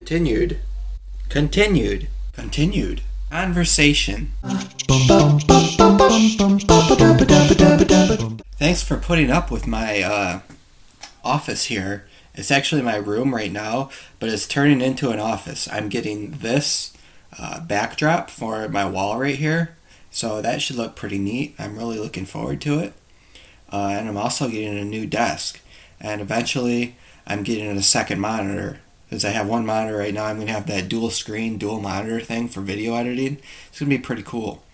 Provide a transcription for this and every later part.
Continued conversation. Thanks for putting up with my office here. It's actually my room right now, but it's turning into an office. I'm getting this backdrop for my wall right here, so that should look pretty neat. I'm really looking forward to it. And I'm also getting a new desk, and eventually I'm getting a second monitor. Because I have one monitor right now, I'm going to have that dual screen, dual monitor thing for video editing. It's going to be pretty cool.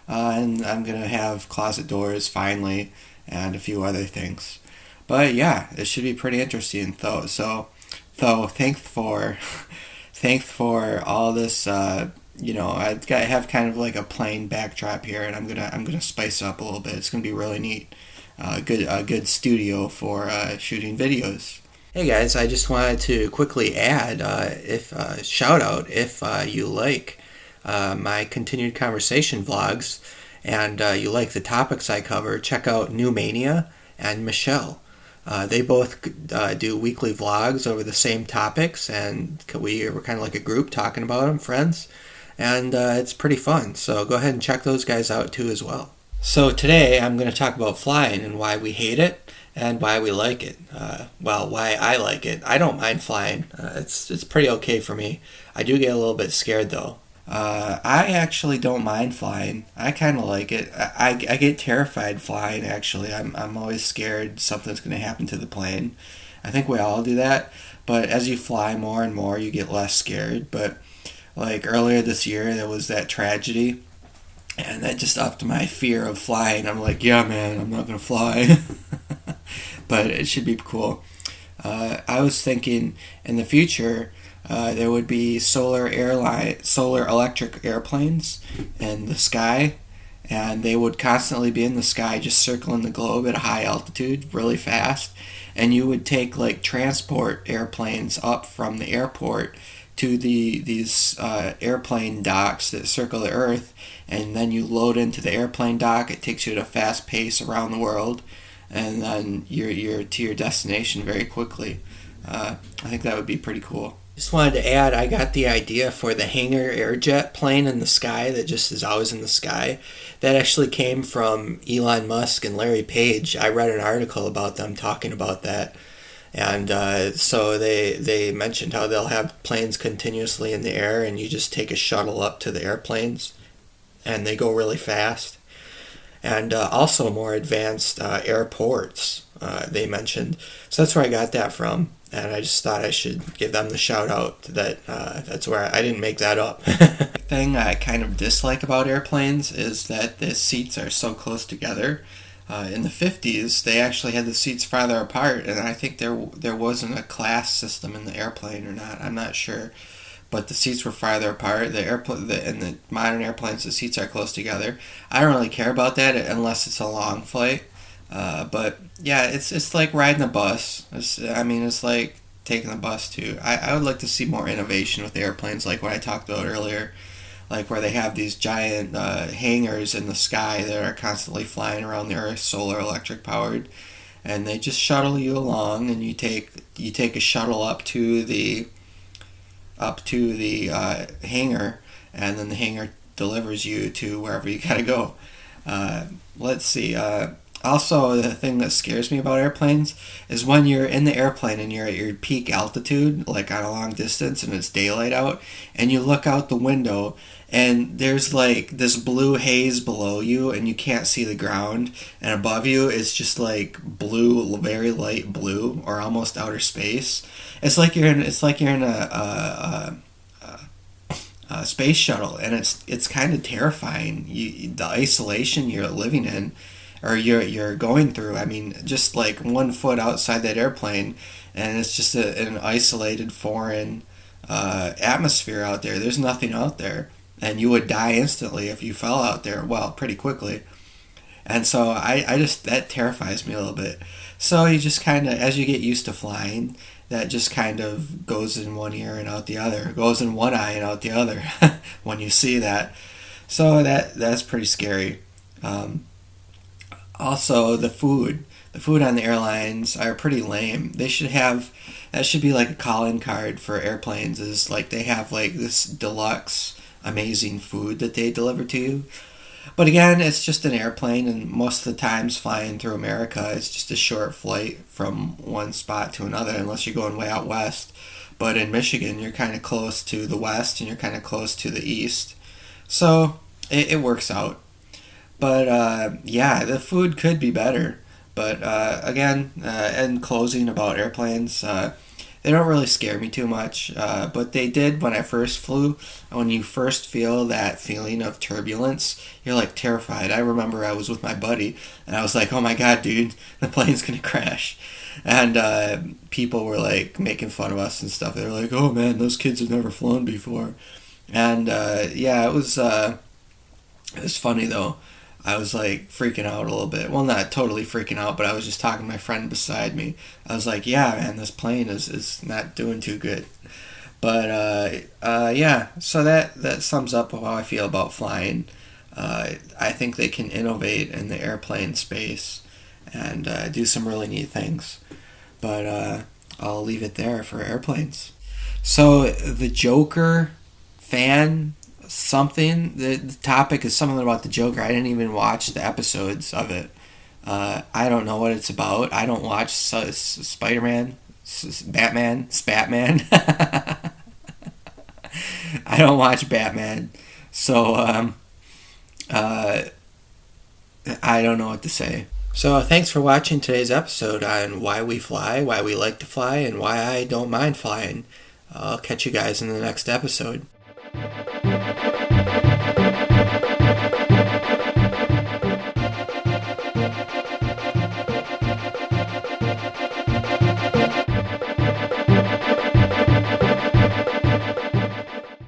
And I'm going to have closet doors finally, and a few other things. But yeah, it should be pretty interesting though. So thanks for all this. I have kind of like a plain backdrop here, and I'm gonna spice it up a little bit. It's gonna be really neat. A good studio for shooting videos. Hey guys, I just wanted to quickly add shout out if you like my continued conversation vlogs and you like the topics I cover. Check out New Mania and Michelle. They both do weekly vlogs over the same topics, and we're kind of like a group talking about them, friends, and it's pretty fun. So go ahead and check those guys out too as well. So today I'm going to talk about flying and why we hate it and why we like it. Why I like it. I don't mind flying. It's pretty okay for me. I do get a little bit scared though. I actually don't mind flying. I kind of like it. I get terrified flying, actually. I'm always scared something's going to happen to the plane. I think we all do that. But as you fly more and more, you get less scared. But like earlier this year, there was that tragedy. And that just upped my fear of flying. I'm like, yeah, man, I'm not going to fly. But it should be cool. I was thinking in the future, there would be solar electric airplanes in the sky, and they would constantly be in the sky just circling the globe at a high altitude really fast, and you would take like transport airplanes up from the airport to these airplane docks that circle the earth, and then you load into the airplane dock. It takes you at a fast pace around the world, and then you're to your destination very quickly. I think that would be pretty cool. Just wanted to add, I got the idea for the hangar airjet plane in the sky that just is always in the sky. That actually came from Elon Musk and Larry Page. I read an article about them talking about that. And so they mentioned how they'll have planes continuously in the air, and you just take a shuttle up to the airplanes, and they go really fast. And also more advanced airports, they mentioned. So that's where I got that from. And I just thought I should give them the shout out that that's where I didn't make that up. The thing I kind of dislike about airplanes is that the seats are so close together. In the 50s, they actually had the seats farther apart, and I think there wasn't a class system in the airplane or not. I'm not sure. But the seats were farther apart. In the modern airplanes, the seats are close together. I don't really care about that unless it's a long flight. But yeah, it's like riding a bus. It's like taking the bus too. I would like to see more innovation with airplanes, like what I talked about earlier, like where they have these giant hangars in the sky that are constantly flying around the Earth, solar electric powered, and they just shuttle you along, and you take a shuttle up to the hangar, and then the hangar delivers you to wherever you gotta go. Let's see. Also, the thing that scares me about airplanes is when you're in the airplane and you're at your peak altitude, like on a long distance, and it's daylight out, and you look out the window, and there's like this blue haze below you, and you can't see the ground, and above you it's just like blue, very light blue, or almost outer space. It's like you're in a space shuttle, and it's kind of terrifying. The isolation you're living in, or you're going through. I mean, just like 1 foot outside that airplane, and it's just an isolated foreign atmosphere out there. There's nothing out there, and you would die instantly if you fell out there. Well, pretty quickly. And so I just, that terrifies me a little bit. So you just kind of, as you get used to flying, that just kind of goes in one ear and out the other. Goes in one eye and out the other when you see that. So that's pretty scary. Also, the food. The food on the airlines are pretty lame. That should be like a calling card for airplanes, is like they have like this deluxe amazing food that they deliver to you. But again, it's just an airplane, and most of the times flying through America, it's just a short flight from one spot to another, unless you're going way out west. But in Michigan, you're kind of close to the west and you're kind of close to the east. So it works out. But yeah, the food could be better. But again, in closing about airplanes, they don't really scare me too much. But they did when I first flew. When you first feel that feeling of turbulence, you're like terrified. I remember I was with my buddy and I was like, oh my God, dude, the plane's going to crash. And people were like making fun of us and stuff. They were like, oh man, those kids have never flown before. And yeah, it was funny though. I was like freaking out a little bit. Well, not totally freaking out, but I was just talking to my friend beside me. I was like, yeah, man, this plane is not doing too good. But yeah, so that sums up how I feel about flying. I think they can innovate in the airplane space and do some really neat things. But I'll leave it there for airplanes. So the Joker fan something. The topic is something about the Joker. I didn't even watch the episodes of it. I don't know what it's about. I don't watch Spider-Man, Batman, Spatman. I don't watch Batman. So I don't know what to say. So thanks for watching today's episode on why we fly, why we like to fly, and why I don't mind flying. I'll catch you guys in the next episode.